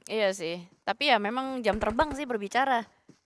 Iya sih. Tapi ya memang jam terbang sih berbicara.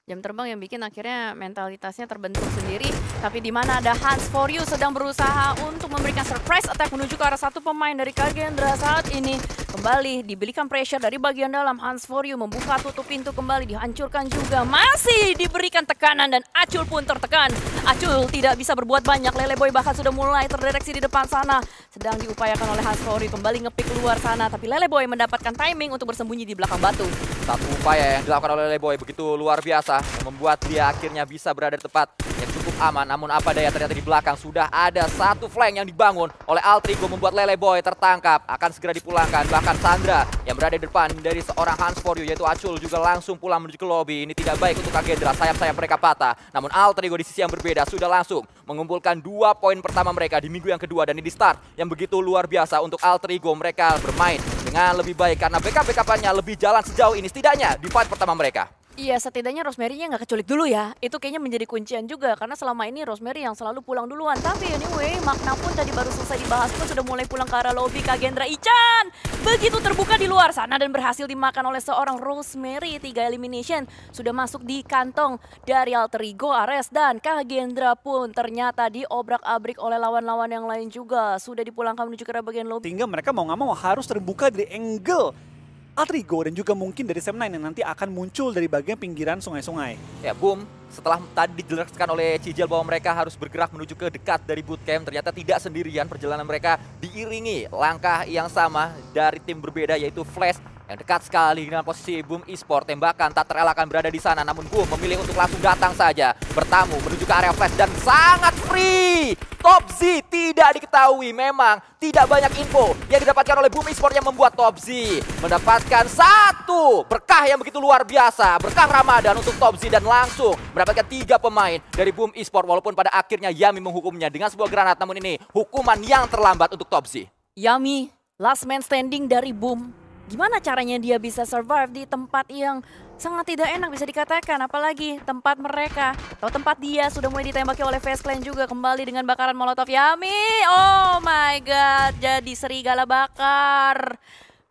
Jam terbang yang bikin akhirnya mentalitasnya terbentuk sendiri. Tapi di mana ada Hans For You sedang berusaha untuk memberikan surprise attack menuju ke arah satu pemain dari Kagendra saat ini. Kembali diberikan pressure dari bagian dalam. Hans For You membuka tutup pintu kembali, dihancurkan juga. Masih diberikan tekanan dan Acul pun tertekan. Acul tidak bisa berbuat banyak. Lele Boy bahkan sudah mulai terdireksi di depan sana. Sedang diupayakan oleh Hans For You kembali ngepick keluar sana. Tapi Lele Boy mendapatkan timing untuk bersembunyi di belakang batu. Satu upaya yang dilakukan oleh Lele Boy begitu luar biasa yang membuat dia akhirnya bisa berada di tempat yang cukup aman. Namun apa daya ternyata di belakang sudah ada satu flank yang dibangun oleh Altrigo membuat Lele Boy tertangkap. Akan segera dipulangkan. Bahkan Sandra yang berada di depan dari seorang Hans For You yaitu Acul juga langsung pulang menuju ke lobby. Ini tidak baik untuk Kagendra. Sayap-sayap mereka patah. Namun Altrigo di sisi yang berbeda sudah langsung mengumpulkan 2 poin pertama mereka di minggu yang kedua. Dan ini start yang begitu luar biasa untuk Altrigo. Mereka bermain dengan lebih baik karena backup-backupannya lebih jalan sejauh ini setidaknya di fight pertama mereka. Iya, setidaknya Rosemary-nya nggak keculik dulu ya. Itu kayaknya menjadi kuncian juga, karena selama ini Rosemary yang selalu pulang duluan. Tapi anyway, Magna pun tadi baru selesai dibahas pun sudah mulai pulang ke arah lobby. Kagendra Ichan begitu terbuka di luar sana dan berhasil dimakan oleh seorang Rosemary. 3 elimination sudah masuk di kantong dari Alterigo, Ares, dan Kagendra pun ternyata diobrak-abrik oleh lawan-lawan yang lain juga. Sudah dipulangkan menuju ke arah bagian lobby. Sehingga mereka mau nggak mau harus terbuka dari angle Altrigo dan juga mungkin dari Sam9 yang nanti akan muncul dari bagian pinggiran sungai-sungai. Ya, boom. Setelah tadi dijelaskan oleh Cijel bahwa mereka harus bergerak menuju ke dekat dari bootcamp, ternyata tidak sendirian. Perjalanan mereka diiringi langkah yang sama dari tim berbeda yaitu Flash yang dekat sekali dengan posisi Boom Esport. Tembakan tak terelakkan berada di sana, namun Boom memilih untuk langsung datang saja bertamu menuju ke area Flash dan sangat free. Top Z tidak diketahui, memang tidak banyak info yang didapatkan oleh Boom Esport yang membuat Top Z mendapatkan satu berkah yang begitu luar biasa, berkah Ramadan untuk Top Z dan langsung mendapatkan 3 pemain dari Boom Esport walaupun pada akhirnya Yami menghukumnya dengan sebuah granat, namun ini hukuman yang terlambat untuk Top Z. Yami, last man standing dari Boom. Gimana caranya dia bisa survive di tempat yang sangat tidak enak bisa dikatakan. Apalagi tempat mereka atau tempat dia sudah mulai ditembaki oleh Face Clan juga. Kembali dengan bakaran molotov Yami. Oh my god, jadi serigala bakar.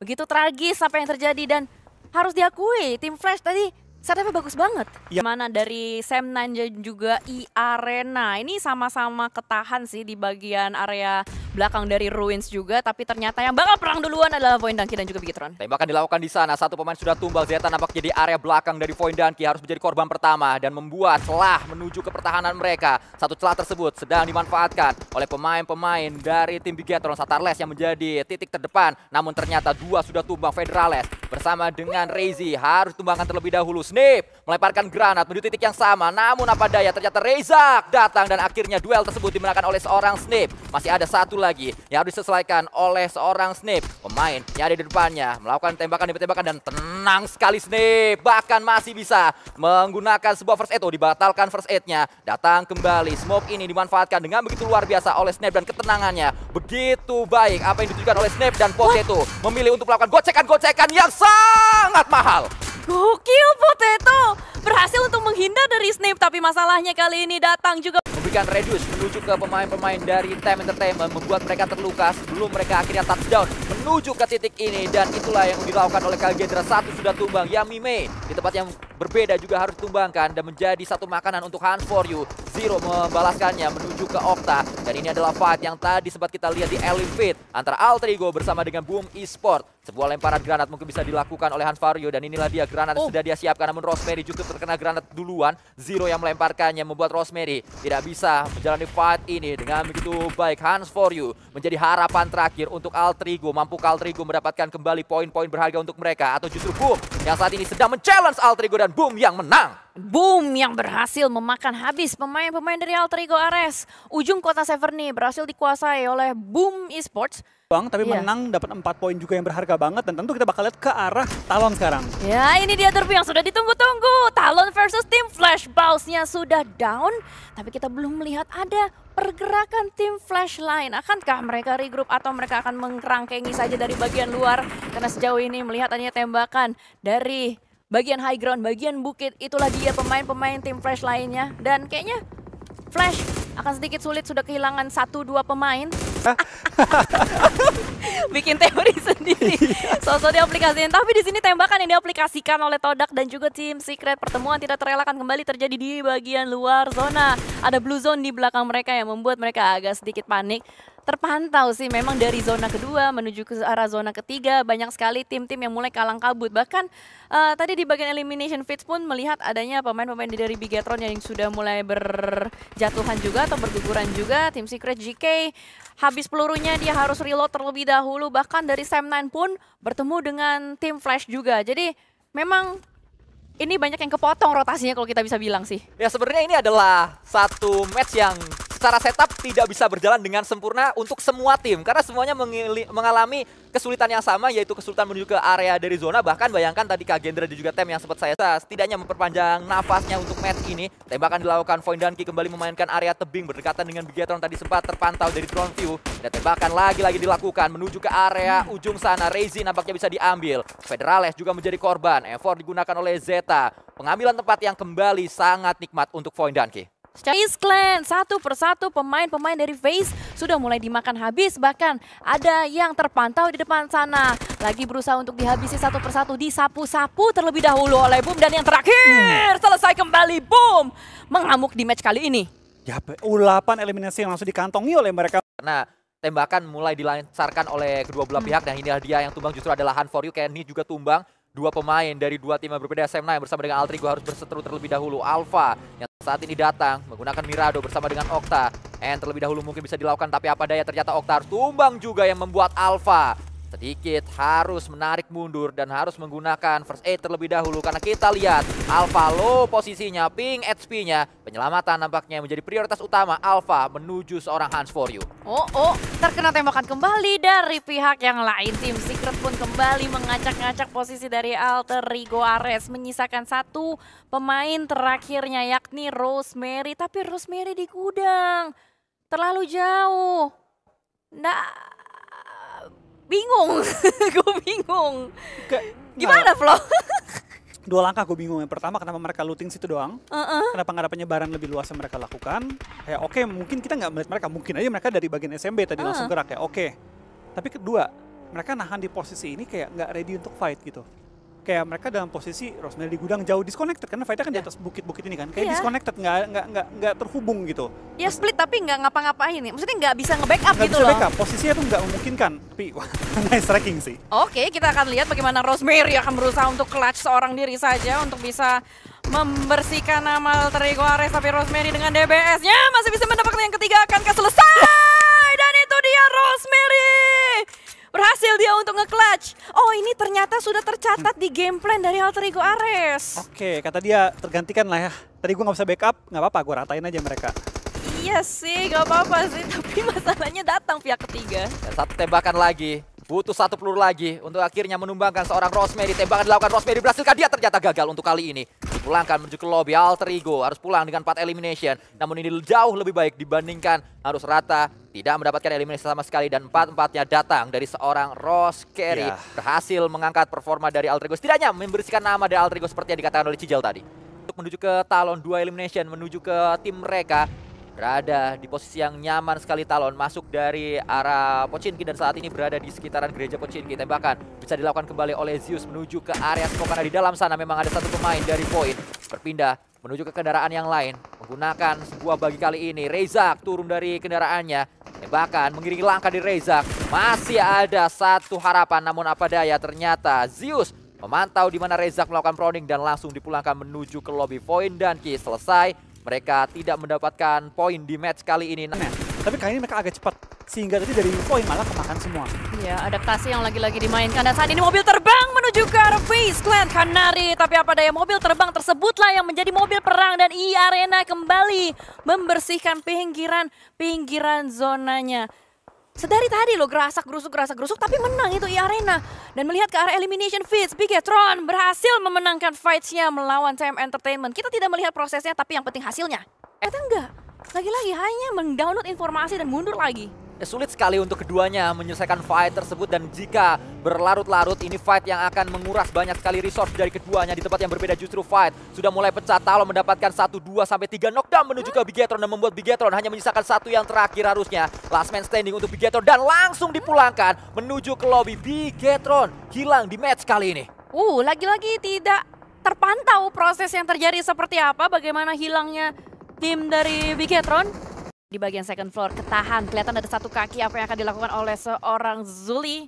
Begitu tragis apa yang terjadi dan harus diakui tim Flash tadi setupnya bagus banget. Ya. Mana dari Sam9 dan juga I-Arena. Ini sama-sama ketahan sih di bagian area belakang dari Ruins juga, tapi ternyata yang bakal perang duluan adalah Void Donkey dan juga Bigetron. Tembakan dilakukan di sana, satu pemain sudah tumbang. Zeta nampaknya di area belakang dari Void Donkey harus menjadi korban pertama dan membuat celah menuju ke pertahanan mereka. Satu celah tersebut sedang dimanfaatkan oleh pemain-pemain dari tim Bigetron. Satarles yang menjadi titik terdepan, namun ternyata 2 sudah tumbang. Federales bersama dengan Reizi harus tumbangkan terlebih dahulu. Snip melemparkan granat menuju titik yang sama, namun apa daya ternyata Reizak datang dan akhirnya duel tersebut dimenangkan oleh seorang Snip. Masih ada satu lagi yang harus diselesaikan oleh seorang Snip. Pemain yang ada di depannya melakukan tembakan demi tembakan dan tenang sekali Snip. Bahkan masih bisa menggunakan sebuah first aid. Dibatalkan first aid-nya. Datang kembali. Smoke ini dimanfaatkan dengan begitu luar biasa oleh Snip dan ketenangannya begitu baik. Apa yang ditunjukkan oleh Snip dan Potato memilih untuk melakukan gocekan-gocekan yang sangat mahal. Gokil Potato! Berhasil untuk menghindar dari Snape, tapi masalahnya kali ini datang juga Memberikan reduce menuju ke pemain-pemain dari Time Entertainment, membuat mereka terluka sebelum mereka akhirnya touchdown menuju ke titik ini. Dan itulah yang dilakukan oleh Kagendra. Satu sudah tumbang, Yami Mei di tempat yang berbeda juga harus tumbangkan dan menjadi satu makanan untuk Hans For You. Zero membalaskannya menuju ke Okta. Dan ini adalah fight yang tadi sempat kita lihat di Elite antara Altrigo bersama dengan Boom Esport. Sebuah lemparan granat mungkin bisa dilakukan oleh Hans For You dan inilah dia granat yang sudah dia siapkan, namun Rosemary justru terkena granat duluan. Zero yang melemparkannya membuat Rosemary tidak bisa menjalani fight ini dengan begitu baik. Hans For You menjadi harapan terakhir untuk Altrigo. Mampukah Altrigo mendapatkan kembali poin-poin berharga untuk mereka atau justru Boom yang saat ini sedang men-challenge Altrigo dan Boom yang menang? Boom yang berhasil memakan habis pemain-pemain dari Alterigo Ares. Ujung kota Severny berhasil dikuasai oleh Boom Esports. Tapi menang dapat 4 poin juga yang berharga banget dan tentu kita bakal lihat ke arah Talon sekarang. Ya, ini dia derby yang sudah ditunggu-tunggu. Talon versus tim Flash. Bounce-nya sudah down, tapi kita belum melihat ada pergerakan tim Flash lain. Akankah mereka regroup atau mereka akan mengkerangkengi saja dari bagian luar? Karena sejauh ini melihat hanya tembakan dari bagian high ground, bagian bukit. Itulah dia pemain-pemain tim Flash lainnya. Dan kayaknya Flash akan sedikit sulit, sudah kehilangan 1-2 pemain. bikin teori sendiri. Sosok diaplikasikan. Tapi di sini tembakan yang diaplikasikan oleh Todak dan juga tim Secret. Pertemuan tidak terelakkan kembali terjadi di bagian luar zona. Ada blue zone di belakang mereka yang membuat mereka agak sedikit panik. Terpantau sih memang dari zona kedua menuju ke arah zona ketiga banyak sekali tim-tim yang mulai kalang kabut. Bahkan tadi di bagian elimination feeds pun melihat adanya pemain-pemain dari Bigetron yang sudah mulai berjatuhan juga atau berguguran juga. Tim Secret GK habis pelurunya dia harus reload terlebih dahulu. Bahkan dari Sam9 pun bertemu dengan tim Flash juga. Jadi memang ini banyak yang kepotong rotasinya kalau kita bisa bilang sih. Ya sebenarnya ini adalah satu match yang secara setup tidak bisa berjalan dengan sempurna untuk semua tim. Karena semuanya mengalami kesulitan yang sama, yaitu kesulitan menuju ke area dari zona. Bahkan bayangkan tadi Kak Gendra dan juga Tem yang sempat saya setidaknya memperpanjang nafasnya untuk match ini. Tembakan dilakukan Voindanki kembali memainkan area tebing berdekatan dengan Bigetron tadi sempat terpantau dari drone view. Dan tembakan lagi-lagi dilakukan menuju ke area ujung sana. Reizi nampaknya bisa diambil. Federales juga menjadi korban. Effort digunakan oleh Zeta. Pengambilan tempat yang kembali sangat nikmat untuk Voindanki. FaZe Clan satu persatu pemain-pemain dari FaZe sudah mulai dimakan habis, bahkan ada yang terpantau di depan sana lagi berusaha untuk dihabisi satu persatu, disapu-sapu terlebih dahulu oleh Boom, dan yang terakhir selesai kembali Boom mengamuk di match kali ini. Ya, U8 eliminasi yang langsung dikantongi oleh mereka. Karena tembakan mulai dilancarkan oleh kedua belah pihak dan inilah dia yang tumbang justru adalah Hunt For You. Kenny juga tumbang. Dua pemain dari dua tim yang berbeda, Sam9 bersama dengan Altrigo harus berseteru terlebih dahulu. Alpha yang saat ini datang menggunakan Mirado bersama dengan Okta. And terlebih dahulu mungkin bisa dilakukan, tapi apa daya ternyata Okta harus tumbang juga yang membuat Alpha sedikit harus menarik mundur dan harus menggunakan first aid terlebih dahulu. Karena kita lihat Alpha low posisinya, ping HP-nya. Penyelamatan nampaknya menjadi prioritas utama Alpha menuju seorang Hands For You. Terkena tembakan kembali dari pihak yang lain. Tim Secret pun kembali mengacak-ngacak posisi dari Alterigo Ares. Menyisakan satu pemain terakhirnya yakni Rosemary. Tapi Rosemary di gudang. Terlalu jauh. Bingung, gue bingung. Gimana Flo? Dua langkah gue bingung. Yang pertama, kenapa mereka looting situ doang? Kenapa nggak ada penyebaran lebih luas yang mereka lakukan? Kayak oke, mungkin kita nggak melihat mereka. Mungkin aja mereka dari bagian SMB tadi langsung gerak, kayak oke. Tapi kedua, mereka nahan di posisi ini kayak nggak ready untuk fight gitu. Kayak mereka dalam posisi Rosemary di gudang jauh disconnected, karena fightnya kan di atas bukit-bukit ini kan. Kayak disconnected, nggak terhubung gitu. Ya split tapi nggak ngapa-ngapain ya. Maksudnya nggak bisa nge-backup gitu loh. Nggak bisa loh. backup, posisinya tuh nggak memungkinkan. Tapi nice tracking sih. Oke, kita akan lihat bagaimana Rosemary akan berusaha untuk clutch seorang diri saja untuk bisa membersihkan nama Alterigo Ares. Tapi Rosemary dengan DBS-nya masih bisa mendapatkan yang ketiga. Akankah selesai? Dan itu dia Rosemary. Berhasil dia untuk nge-clutch. Oh, ini ternyata sudah tercatat di game plan dari Alterigo Ares. Oke, kata dia tergantikan lah ya. Tadi gue nggak bisa backup, nggak apa-apa, gue ratain aja mereka. Iya sih, nggak apa-apa sih. Tapi masalahnya datang pihak ketiga. Dan satu tembakan lagi. Butuh satu peluru lagi untuk akhirnya menumbangkan seorang Rosemary. Tembakan dilakukan Rosemary berhasilkan, dia ternyata gagal untuk kali ini. Dipulangkan menuju ke lobby. Alterigo harus pulang dengan 4 elimination. Namun ini jauh lebih baik dibandingkan harus rata. Tidak mendapatkan eliminasi sama sekali dan 4-4-nya datang dari seorang Rose Carey. Berhasil mengangkat performa dari Alterigo. Setidaknya membersihkan nama dari Alterigo seperti yang dikatakan oleh Cijal tadi. Untuk menuju ke Talon, 2 elimination menuju ke tim mereka. Berada di posisi yang nyaman sekali Talon, masuk dari arah Pochinki dan saat ini berada di sekitaran gereja Pochinki. Tembakan bisa dilakukan kembali oleh Zeus menuju ke area skop karena di dalam sana memang ada satu pemain dari Point. Berpindah menuju ke kendaraan yang lain, menggunakan sebuah bagi kali ini. Rezak turun dari kendaraannya, tembakan mengiringi langkah di Rezak. Masih ada satu harapan, namun apa daya ternyata Zeus memantau di mana Rezak melakukan proning dan langsung dipulangkan menuju ke lobby. Voindanki selesai. Mereka tidak mendapatkan poin di match kali ini. Tapi kali ini mereka agak cepat, sehingga tadi dari poin malah kemakan semua. Ya, adaptasi yang lagi-lagi dimainkan. Dan saat ini mobil terbang menuju ke arah FaZe Clan Canary. Tapi apa daya, mobil terbang tersebutlah yang menjadi mobil perang. Dan Arena kembali membersihkan pinggiran zonanya. Sedari tadi loh gerasak gerusuk tapi menang itu Arena. Dan melihat ke arah elimination feeds, Bigetron berhasil memenangkan fights-nya melawan CM Entertainment. Kita tidak melihat prosesnya tapi yang penting hasilnya. Enggak. Lagi-lagi hanya mendownload informasi dan mundur lagi. sulit sekali untuk keduanya menyelesaikan fight tersebut, dan jika berlarut-larut ini fight yang akan menguras banyak sekali resource dari keduanya. Di tempat yang berbeda justru fight sudah mulai pecah. Talon mendapatkan 1, 2, sampai 3 knockdown menuju ke Bigetron dan membuat Bigetron hanya menyisakan satu yang terakhir harusnya. Last man standing untuk Bigetron dan langsung dipulangkan menuju ke lobby. Bigetron hilang di match kali ini. Lagi-lagi tidak terpantau proses yang terjadi seperti apa, bagaimana hilangnya tim dari Bigetron. Di bagian second floor ketahan, kelihatan ada satu kaki. Apa yang akan dilakukan oleh seorang Zuli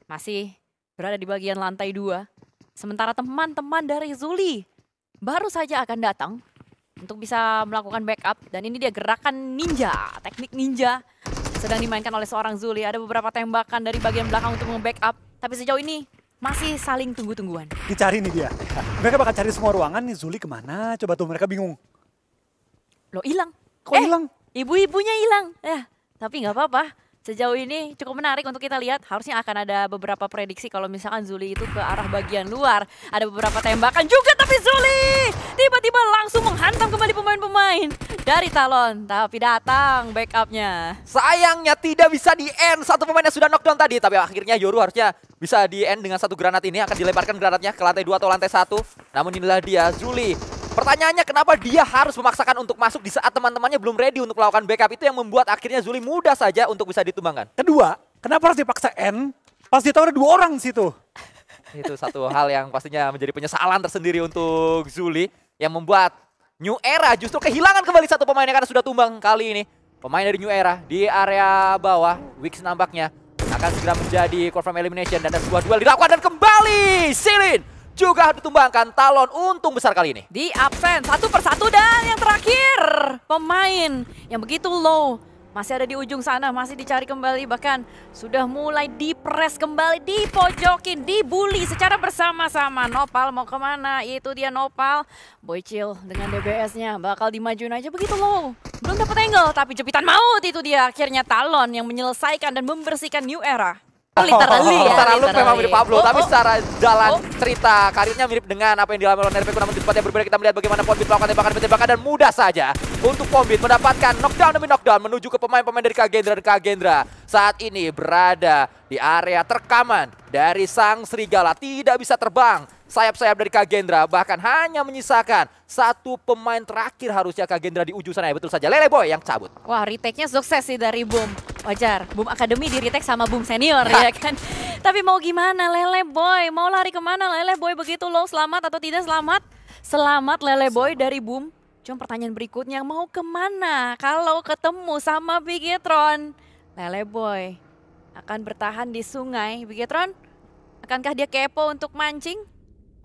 masih berada di bagian lantai 2. Sementara teman-teman dari Zuli baru saja akan datang untuk bisa melakukan backup. Dan ini dia gerakan ninja, teknik ninja sedang dimainkan oleh seorang Zuli. Ada beberapa tembakan dari bagian belakang untuk nge-backup, tapi sejauh ini masih saling tunggu-tungguan. Dicari nih dia. Mereka bakal cari semua ruangan nih. Zuli kemana? Coba tuh, mereka bingung. Loh, hilang. Kok hilang? Ibu-ibunya hilang. Tapi nggak apa-apa. Sejauh ini cukup menarik untuk kita lihat. Harusnya akan ada beberapa prediksi kalau misalkan Zuli itu ke arah bagian luar. Ada beberapa tembakan juga, tapi Zuli tiba-tiba langsung menghantam kembali pemain-pemain dari Talon. Tapi datang backupnya. Sayangnya tidak bisa di-end satu pemain yang sudah knockdown tadi. Tapi akhirnya Yoru harusnya bisa di-end dengan satu granat ini. Akan dilemparkan granatnya ke lantai 2 atau lantai 1. Namun inilah dia, Zuli. Pertanyaannya kenapa dia harus memaksakan untuk masuk di saat teman-temannya belum ready untuk melakukan backup. Itu yang membuat akhirnya Zuli mudah saja untuk bisa ditumbangkan. Kedua, kenapa harus dipaksa N? Pas dia tahu ada 2 orang di situ. Itu satu hal yang pastinya menjadi penyesalan tersendiri untuk Zuli. Yang membuat New Era justru kehilangan kembali satu pemainnya karena sudah tumbang kali ini. Pemain dari New Era di area bawah, Wix nampaknya akan segera menjadi confirm elimination. Dan ada sebuah duel dilakukan dan kembali Silin juga ditumbangkan. Talon untung besar kali ini. Di absen satu persatu, dan yang terakhir pemain yang begitu low masih ada di ujung sana, masih dicari kembali, bahkan sudah mulai dipres kembali, dipojokin, dibully secara bersama-sama. Nopal mau kemana? Itu dia Nopal. Boychill dengan DBS-nya bakal dimajuin aja begitu low. Belum dapat angle, tapi jepitan maut itu dia. Akhirnya Talon yang menyelesaikan dan membersihkan New Era. Literally ya. Secara look memang mirip Pablo, tapi secara jalan cerita karirnya mirip dengan apa yang dialami oleh Nerveco. Namun di tempat yang berbeda kita melihat bagaimana Pombit melakukan tembakan dan mudah saja untuk Pombit mendapatkan knockdown demi knockdown menuju ke pemain-pemain dari Kagendra. Dan Kagendra saat ini berada di area terkaman dari Sang Serigala. Tidak bisa terbang sayap-sayap dari Kagendra, bahkan hanya menyisakan satu pemain terakhir harusnya Kagendra di ujung sana. Ya, betul saja, Lele Boy yang cabut. Wah, retake-nya sukses sih dari Boom. Wajar, Boom Academy di retake sama Boom Senior ya kan. Tapi mau gimana Lele Boy? Mau lari kemana Lele Boy begitu low? Selamat atau tidak selamat? Selamat Lele Boy dari Boom. Cuma pertanyaan berikutnya, mau kemana kalau ketemu sama Bigetron? Lele Boy akan bertahan di sungai. Bigetron, akankah dia kepo untuk mancing?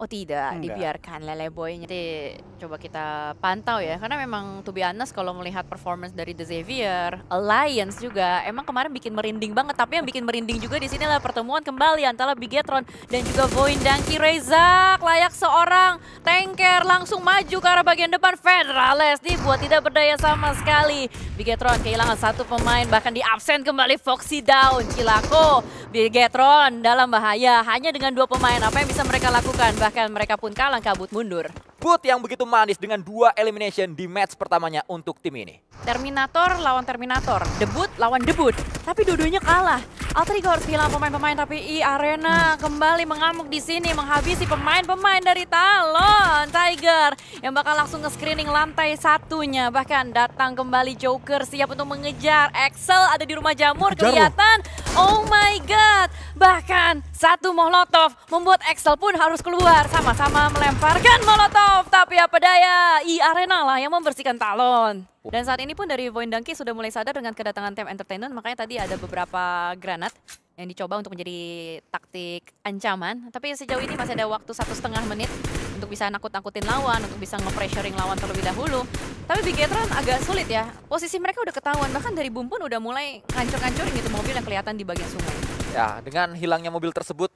Oh tidak, dibiarkan Lele Boy. Nanti coba kita pantau ya. Karena memang to be honest kalau melihat performance dari The Xavier, Alliance juga emang kemarin bikin merinding banget. Tapi yang bikin merinding juga di sini adalah pertemuan kembali antara Bigetron dan juga Voindanki. Rezak layak seorang tanker langsung maju ke arah bagian depan. Federales dibuat tidak berdaya sama sekali. Bigetron kehilangan satu pemain, bahkan di absen kembali. Foxy down, Cilako. Bigetron dalam bahaya hanya dengan 2 pemain. Apa yang bisa mereka lakukan? Bahkan mereka pun kalah, kabut mundur. Boot yang begitu manis dengan 2 elimination di match pertamanya untuk tim ini. Terminator lawan Terminator, debut lawan debut, tapi dua-duanya kalah. Alter Ego harus kehilangan pemain-pemain, tapi Arena kembali mengamuk di sini, menghabisi pemain-pemain dari Talon. Tiger yang bakal langsung nge-screening lantai 1-nya. Bahkan datang kembali Joker siap untuk mengejar. Axel ada di rumah jamur, kelihatan. Oh my god, bahkan satu Molotov membuat Axel pun harus keluar. Sama-sama melemparkan Molotov, tapi apa daya, Arena lah yang membersihkan Talon. Dan saat ini pun dari Voindanki sudah mulai sadar dengan kedatangan Team Entertainment, makanya tadi ada beberapa granat yang dicoba untuk menjadi taktik ancaman. Tapi sejauh ini masih ada waktu 1,5 menit untuk bisa nakut-nakutin lawan, untuk bisa nge-pressuring lawan terlebih dahulu. Tapi Bigetron agak sulit ya, posisi mereka udah ketahuan, bahkan dari Boom pun udah mulai ngancur-ngancurin gitu mobil yang kelihatan di bagian sungai. Ya, dengan hilangnya mobil tersebut,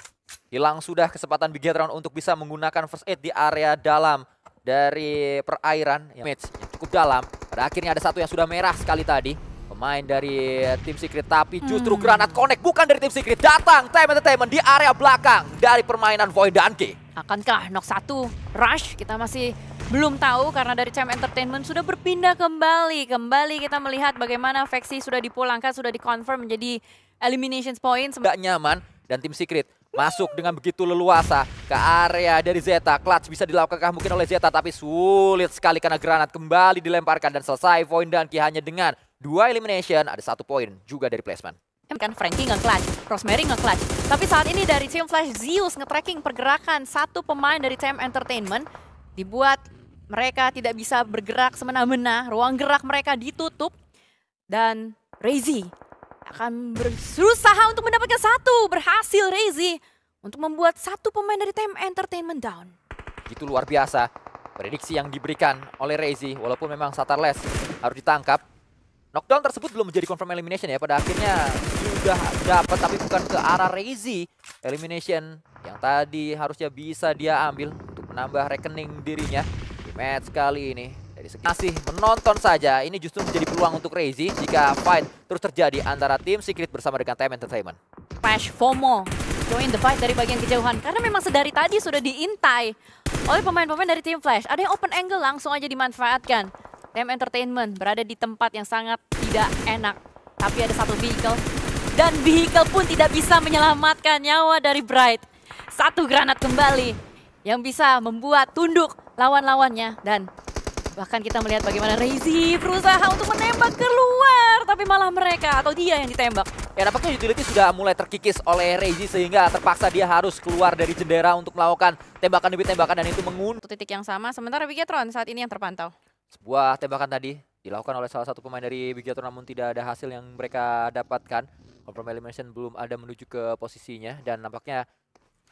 hilang sudah kesempatan Bigetron untuk bisa menggunakan first aid di area dalam dari perairan yang cukup dalam. Pada akhirnya ada satu yang sudah merah sekali tadi, pemain dari Team Secret, tapi justru granat connect bukan dari Team Secret, datang Team Entertainment di area belakang dari permainan Voindanki. Akankah knock 1 rush? Kita masih Belum tahu karena dari CM Entertainment sudah berpindah kembali. Kembali kita melihat bagaimana Vexi sudah dipulangkan, sudah dikonfirm menjadi elimination point. Gak nyaman dan tim Secret masuk dengan begitu leluasa ke area dari Zeta. Clutch bisa dilakukan mungkin oleh Zeta tapi sulit sekali karena granat kembali dilemparkan dan selesai poin Danki hanya dengan 2 elimination. Ada 1 poin juga dari placement. Kan Frankie nge-clutch, Rosemary nge-clutch. Tapi saat ini dari Team Flash Zeus nge-tracking pergerakan satu pemain dari CM Entertainment. Dibuat mereka tidak bisa bergerak semena-mena, ruang gerak mereka ditutup. Dan Reizi akan berusaha untuk mendapatkan satu. Berhasil Reizi untuk membuat satu pemain dari Team Entertainment down. Itu luar biasa prediksi yang diberikan oleh Reizi. Walaupun memang Satarles harus ditangkap. Knockdown tersebut belum menjadi confirm elimination ya. Pada akhirnya sudah dapat tapi bukan ke arah Reizi. Elimination yang tadi harusnya bisa dia ambil untuk menambah rekening dirinya di match kali ini. Dari segi masih menonton saja, ini justru menjadi peluang untuk Reizi jika fight terus terjadi antara tim Secret bersama dengan Team Entertainment. Flash FOMO join the fight dari bagian kejauhan karena memang sedari tadi sudah diintai oleh pemain-pemain dari Team Flash. Ada yang open angle langsung aja dimanfaatkan. Team Entertainment berada di tempat yang sangat tidak enak. Tapi ada satu vehicle. Dan vehicle pun tidak bisa menyelamatkan nyawa dari Bright. Satu granat kembali yang bisa membuat tunduk lawan-lawannya. Dan bahkan kita melihat bagaimana Reizi berusaha untuk menembak keluar. Tapi malah mereka atau dia yang ditembak. Ya nampaknya utility sudah mulai terkikis oleh Reizi sehingga terpaksa dia harus keluar dari jendela untuk melakukan tembakan demi tembakan dan itu menguntung. Titik yang sama sementara Bigetron saat ini yang terpantau. Sebuah tembakan tadi dilakukan oleh salah satu pemain dari Bigetron namun tidak ada hasil yang mereka dapatkan. Confirm elimination belum ada menuju ke posisinya dan nampaknya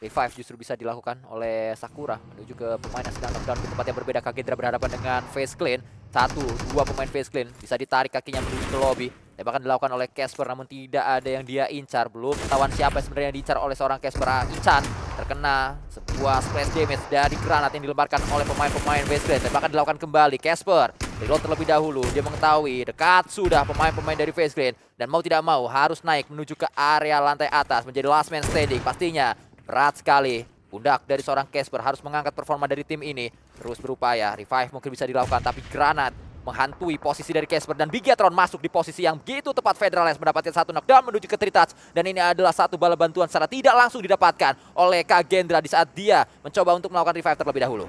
revive justru bisa dilakukan oleh Sakura menuju ke pemain yang sedang knockdown di tempat yang berbeda. Kagendra berhadapan dengan Face Clean. 1-2 pemain Face Clean bisa ditarik kakinya menuju ke lobby. Tembakan dilakukan oleh Casper namun tidak ada yang dia incar. Belum ketahuan siapa sebenarnya yang diincar oleh seorang Casper. Ichan terkena sebuah splash damage dari granat yang dilemparkan oleh pemain-pemain Face Clean. Tembakan dilakukan kembali. Casper reload terlebih dahulu. Dia mengetahui dekat sudah pemain-pemain dari Face Clean dan mau tidak mau harus naik menuju ke area lantai atas menjadi last man standing. Pastinya berat sekali. Pundak dari seorang Casper harus mengangkat performa dari tim ini. Terus berupaya, revive mungkin bisa dilakukan tapi granat menghantui posisi dari Casper dan Bigetron masuk di posisi yang begitu tepat. Federales mendapatkan satu knockdown menuju ke Tritouch dan ini adalah satu bala bantuan secara tidak langsung didapatkan oleh Kagendra di saat dia mencoba untuk melakukan revive terlebih dahulu.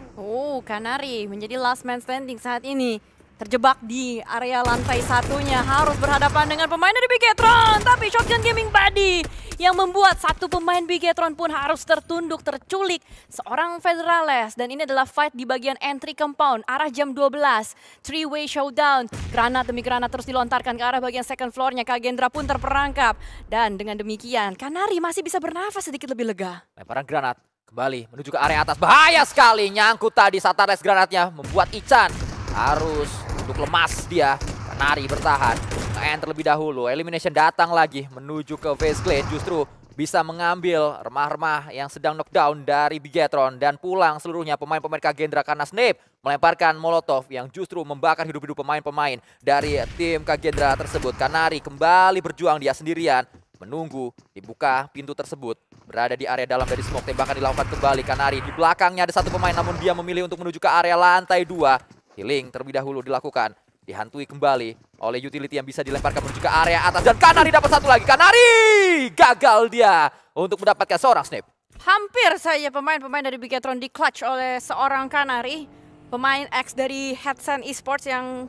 Kanari menjadi last man standing saat ini. Terjebak di area lantai satunya, harus berhadapan dengan pemain dari Bigetron. Tapi Shotgun Gaming Buddy yang membuat satu pemain Bigetron pun harus tertunduk, terculik seorang Federales. Dan ini adalah fight di bagian entry compound, arah jam 12. 3-way showdown, granat demi granat terus dilontarkan ke arah bagian second floor-nya. Kagendra pun terperangkap. Dan dengan demikian, Kanari masih bisa bernafas sedikit lebih lega. Lemparan granat kembali menuju ke area atas. Bahaya sekali, nyangkut tadi Satarles granatnya membuat Ichan harus untuk lemas dia. Kanari bertahan. Nge-end terlebih dahulu. Elimination datang lagi menuju ke Face Clean. Justru bisa mengambil remah-remah yang sedang knockdown dari Bigetron. Dan pulang seluruhnya pemain-pemain Kagendra karena Snape melemparkan Molotov yang justru membakar hidup-hidup pemain-pemain dari tim Kagendra tersebut. Kanari kembali berjuang dia sendirian. Menunggu dibuka pintu tersebut. Berada di area dalam dari smoke. Tembakan dilakukan kembali. Kanari di belakangnya ada satu pemain namun dia memilih untuk menuju ke area lantai 2. Healing terlebih dahulu dilakukan. Dihantui kembali oleh utility yang bisa dilemparkan menuju ke area atas. Dan Kanari dapat satu lagi. Kanari! Gagal dia untuk mendapatkan seorang Snape. Hampir saja pemain-pemain dari Bigetron di clutch oleh seorang Kanari. Pemain X dari Headsen Esports yang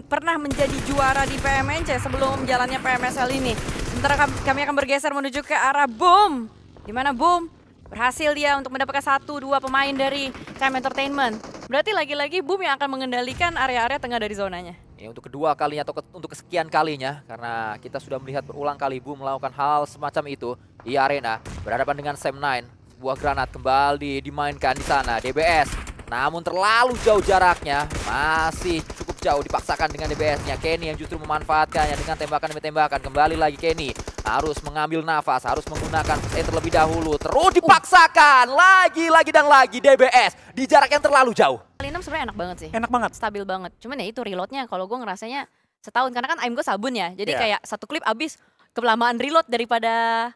pernah menjadi juara di PMNC sebelum jalannya PMSL ini. Sementara kami akan bergeser menuju ke arah Boom. Dimana Boom berhasil dia untuk mendapatkan 1-2 pemain dari Team Entertainment. Berarti lagi-lagi Boom yang akan mengendalikan area-area tengah dari zonanya. Ini untuk kedua kalinya atau untuk kesekian kalinya. Karena kita sudah melihat berulang kali Boom melakukan hal semacam itu di arena. Berhadapan dengan Sam9. Sebuah granat kembali dimainkan di sana. DBS. Namun terlalu jauh jaraknya. Masih cukup jauh dipaksakan dengan DBS-nya. Kenny yang justru memanfaatkannya dengan tembakan demi tembakan. Kembali lagi Kenny. Harus mengambil nafas, harus menggunakan first aid terlebih dahulu. Terus dipaksakan, lagi dan lagi DBS di jarak yang terlalu jauh. Kali 6 sebenarnya enak banget sih. Enak banget. Stabil banget. Cuman ya itu reloadnya kalau gue ngerasanya setahun. Karena kan aim gue sabun ya. Jadi Iya. kayak satu klip abis kelamaan reload daripada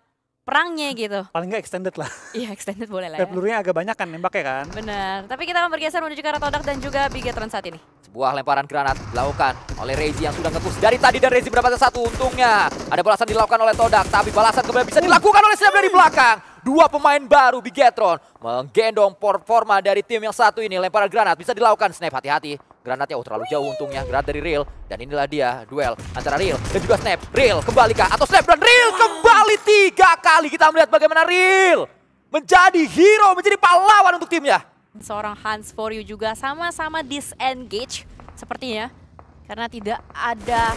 perangnya gitu. Paling nggak extended lah. Iya, extended boleh lah Kayak ya. pelurunya agak banyak kan nembaknya kan. Benar. Tapi kita akan bergeser menuju ke arah Todak dan juga Bigetron saat ini. Sebuah lemparan granat dilakukan oleh Rezi yang sudah nge-push dari tadi dan Rezi mendapatkan satu. Untungnya ada balasan dilakukan oleh Todak, tapi balasan kembali bisa dilakukan oleh Snap dari belakang. Dua pemain baru Bigetron menggendong performa dari tim yang satu ini. Lemparan granat bisa dilakukan. Snap hati-hati. Granatnya terlalu jauh untungnya. Granat dari Real. Dan inilah dia duel antara Real dan juga Snap. Real kembali kah? Atau Snap dan Real kembali 3 kali. Kita melihat bagaimana Real menjadi hero, menjadi pahlawan untuk timnya. Seorang Hans For You juga sama-sama disengage sepertinya. Karena tidak ada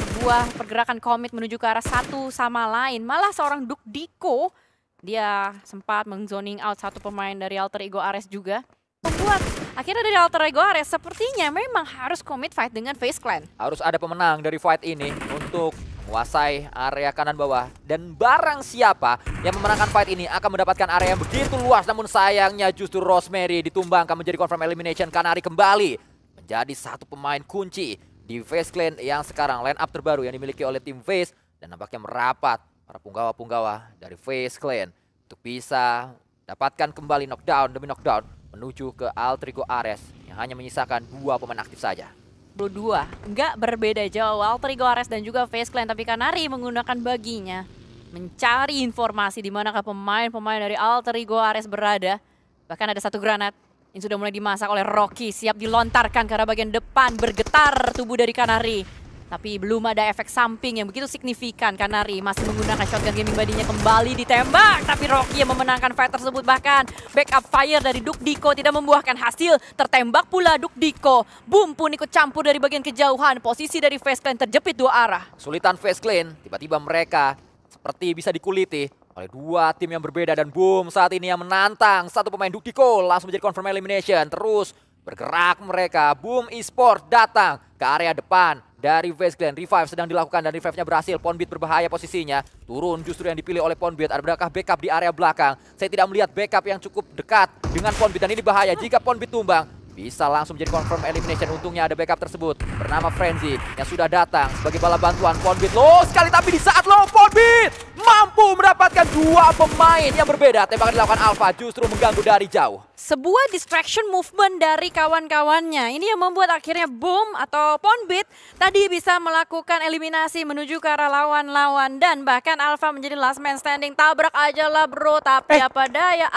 sebuah pergerakan komit menuju ke arah satu sama lain. Malah seorang Duke Diko, dia sempat meng-zoning out satu pemain dari Alter Ego Ares juga. Membuat akhirnya dari Alter Ego Ares sepertinya memang harus commit fight dengan FaZe Clan. Harus ada pemenang dari fight ini untuk menguasai area kanan bawah. Dan barang siapa yang memenangkan fight ini akan mendapatkan area yang begitu luas. Namun sayangnya justru Rosemary ditumbangkan menjadi confirm elimination. Kanari kembali menjadi satu pemain kunci di FaZe Clan yang sekarang line up terbaru yang dimiliki oleh tim FaZe. Dan nampaknya merapat para punggawa-punggawa dari FaZe Clan untuk bisa dapatkan kembali knockdown demi knockdown menuju ke Alter Ego Ares yang hanya menyisakan 2 pemain aktif saja. 22, nggak berbeda jauh Alter Ego Ares dan juga FaZe Clan, tapi Kanari menggunakan baginya mencari informasi di manakah pemain-pemain dari Alter Ego Ares berada. Bahkan ada satu granat yang sudah mulai dimasak oleh Rocky, siap dilontarkan ke arah bagian depan, bergetar tubuh dari Kanari. Tapi belum ada efek samping yang begitu signifikan. Kanari masih menggunakan shotgun gaming badinya, kembali ditembak. Tapi Rocky yang memenangkan fight tersebut, bahkan backup fire dari Duke Diko tidak membuahkan hasil. Tertembak pula Duke Diko. Boom pun ikut campur dari bagian kejauhan. Posisi dari FaZe Clan terjepit 2 arah. Kesulitan FaZe Clan, tiba-tiba mereka seperti bisa dikuliti oleh 2 tim yang berbeda. Dan boom, saat ini yang menantang satu pemain Duke Diko langsung menjadi confirm elimination. Terus bergerak mereka. Boom Esports datang ke area depan dari FaZe Clan. Revive sedang dilakukan dan revive-nya berhasil. Ponbit berbahaya posisinya. Turun justru yang dipilih oleh Ponbit. Adakah backup di area belakang? Saya tidak melihat backup yang cukup dekat dengan Ponbit. Dan ini bahaya jika Ponbit tumbang. Bisa langsung menjadi confirm elimination. Untungnya ada backup tersebut bernama Frenzy yang sudah datang sebagai bala bantuan. Ponbit low sekali, tapi di saat low Ponbit mampu mendapatkan 2 pemain yang berbeda. Tembakan dilakukan Alpha justru mengganggu dari jauh. Sebuah distraction movement dari kawan-kawannya. Ini yang membuat akhirnya Boom atau Ponbit tadi bisa melakukan eliminasi menuju ke arah lawan-lawan. Dan bahkan Alpha menjadi last man standing. Tabrak aja lah bro, tapi apa daya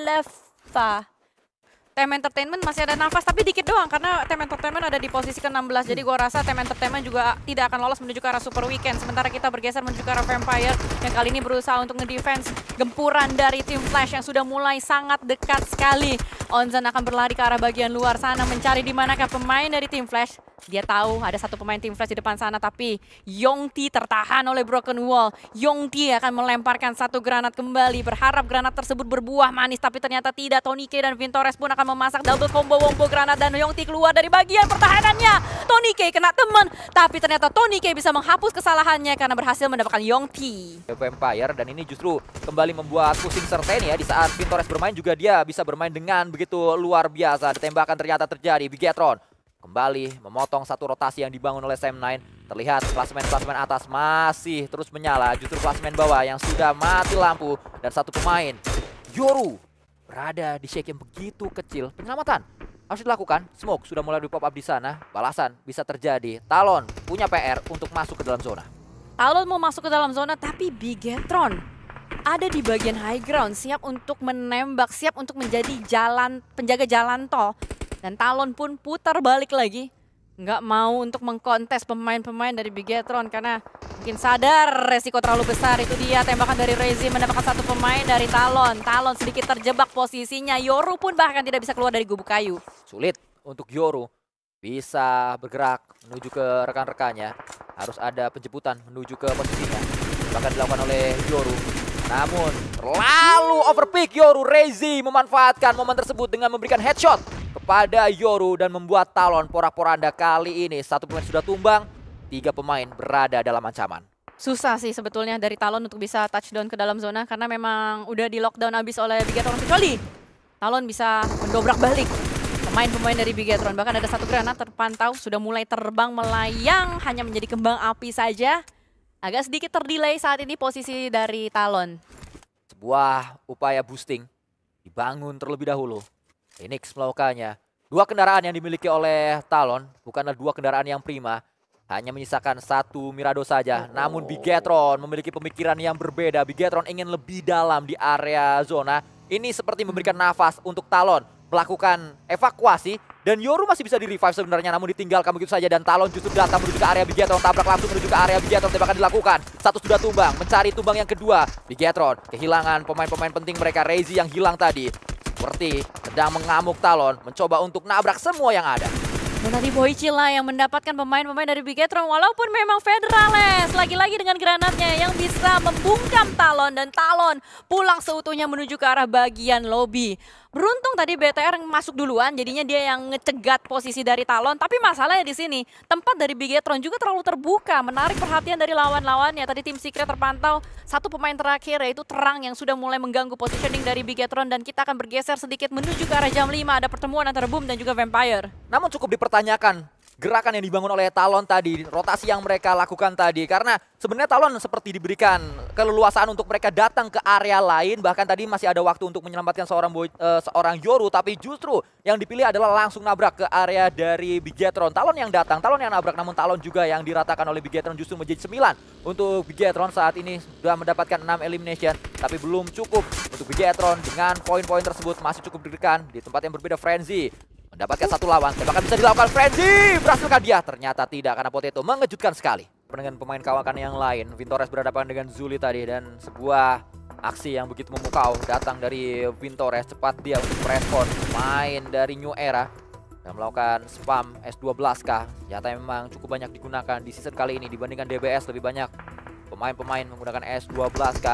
Alpha. Team Entertainment masih ada nafas, tapi dikit doang karena Team Entertainment ada di posisi ke-16. Jadi gue rasa Team Entertainment juga tidak akan lolos menuju ke arah Super Weekend. Sementara kita bergeser menuju ke arah Vampire yang kali ini berusaha untuk ngedefense gempuran dari tim Flash yang sudah mulai sangat dekat sekali. Onzan akan berlari ke arah bagian luar sana mencari di manakah pemain dari tim Flash. Dia tahu ada satu pemain tim Flash di depan sana, tapi Yongti tertahan oleh Broken Wall. Yongti akan melemparkan satu granat kembali, berharap granat tersebut berbuah manis, tapi ternyata tidak. Tonike dan Vintores pun akan memasak double combo wombo granat dan Yongti keluar dari bagian pertahanannya. Tonike kena teman, tapi ternyata Tonike bisa menghapus kesalahannya karena berhasil mendapatkan Yongti. Vampire, dan ini justru kembali membuat pusing Certain ya. Di saat Vintores bermain juga dia bisa bermain dengan begitu luar biasa. Ada tembakan ternyata terjadi. Bigetron kembali memotong satu rotasi yang dibangun oleh Sam9. Terlihat klasemen atas masih terus menyala. Justru klasemen bawah yang sudah mati lampu. Dan satu pemain, Yoru, berada di shake yang begitu kecil. Penyelamatan harus dilakukan. Smoke sudah mulai di pop up di sana. Balasan bisa terjadi. Talon punya PR untuk masuk ke dalam zona. Talon mau masuk ke dalam zona, tapi Bigetron ada di bagian high ground. Siap untuk menembak, siap untuk menjadi penjaga jalan tol. Dan Talon pun putar balik lagi. Nggak mau untuk mengkontes pemain-pemain dari Bigetron karena mungkin sadar resiko terlalu besar. Itu dia tembakan dari Rezi mendapatkan satu pemain dari Talon. Talon sedikit terjebak posisinya. Yoru pun bahkan tidak bisa keluar dari gubuk kayu. Sulit untuk Yoru bisa bergerak menuju ke rekan-rekannya. Harus ada penjemputan menuju ke posisinya. Bahkan dilakukan oleh Yoru. Namun terlalu overpick Yoru. Rezi memanfaatkan momen tersebut dengan memberikan headshot kepada Yoru dan membuat Talon porak-poranda. Kali ini satu pemain sudah tumbang, 3 pemain berada dalam ancaman. Susah sih sebetulnya dari Talon untuk bisa touchdown ke dalam zona karena memang udah di lockdown abis oleh Bigetron. Kecuali Talon bisa mendobrak balik pemain-pemain dari Bigetron. Bahkan ada satu granat terpantau sudah mulai terbang melayang, hanya menjadi kembang api saja. Agak sedikit terdelay saat ini posisi dari Talon. Sebuah upaya boosting dibangun terlebih dahulu. Phoenix melakukannya. Dua kendaraan yang dimiliki oleh Talon bukanlah dua kendaraan yang prima. Hanya menyisakan satu Mirado saja. Namun Bigetron memiliki pemikiran yang berbeda. Bigetron ingin lebih dalam di area zona. Ini seperti memberikan nafas untuk Talon melakukan evakuasi. Dan Yoru masih bisa di-revive sebenarnya, namun ditinggalkan begitu saja. Dan Talon justru datang menuju ke area Bigetron. Tabrak langsung menuju ke area Bigetron. Tembakan dilakukan. Satu sudah tumbang. Mencari tumbang yang kedua. Bigetron kehilangan pemain-pemain penting mereka. Reizi yang hilang tadi. Seperti sedang mengamuk Talon. Mencoba untuk nabrak semua yang ada. Dan tadi Boichi lah yang mendapatkan pemain-pemain dari Bigetron. Walaupun memang Federales lagi-lagi dengan granatnya yang bisa membungkam Talon. Dan Talon pulang seutuhnya menuju ke arah bagian lobby. Beruntung tadi BTR yang masuk duluan, jadinya dia yang ngecegat posisi dari Talon. Tapi masalahnya di sini, tempat dari Bigetron juga terlalu terbuka, menarik perhatian dari lawan-lawannya. Tadi tim Secret terpantau satu pemain terakhir, yaitu Terang yang sudah mulai mengganggu positioning dari Bigetron. Dan kita akan bergeser sedikit menuju ke arah jam 5, ada pertemuan antara Boom dan juga Vampire. Namun cukup dipertanyakan gerakan yang dibangun oleh Talon tadi, rotasi yang mereka lakukan tadi. Karena sebenarnya Talon seperti diberikan keleluasaan untuk mereka datang ke area lain. Bahkan tadi masih ada waktu untuk menyelamatkan seorang Yoru. Tapi justru yang dipilih adalah langsung nabrak ke area dari Bigetron. Talon yang datang, Talon yang nabrak. Namun Talon juga yang diratakan oleh Bigetron justru menjadi 9. Untuk Bigetron saat ini sudah mendapatkan 6 elimination. Tapi belum cukup untuk Bigetron dengan poin-poin tersebut. Masih cukup deg-degan di tempat yang berbeda. Frenzy mendapatkan satu lawan, tembakan bisa dilakukan Frenzy. Berhasilkah dia? Ternyata tidak, karena Potato mengejutkan sekali. Dengan pemain kawakan yang lain, Vintores berhadapan dengan Zuli tadi. Dan sebuah aksi yang begitu memukau datang dari Vintores. Cepat dia untuk merespon main dari New Era dan melakukan spam S12K. Ternyata memang cukup banyak digunakan di season kali ini. Dibandingkan DBS lebih banyak pemain-pemain menggunakan S12K.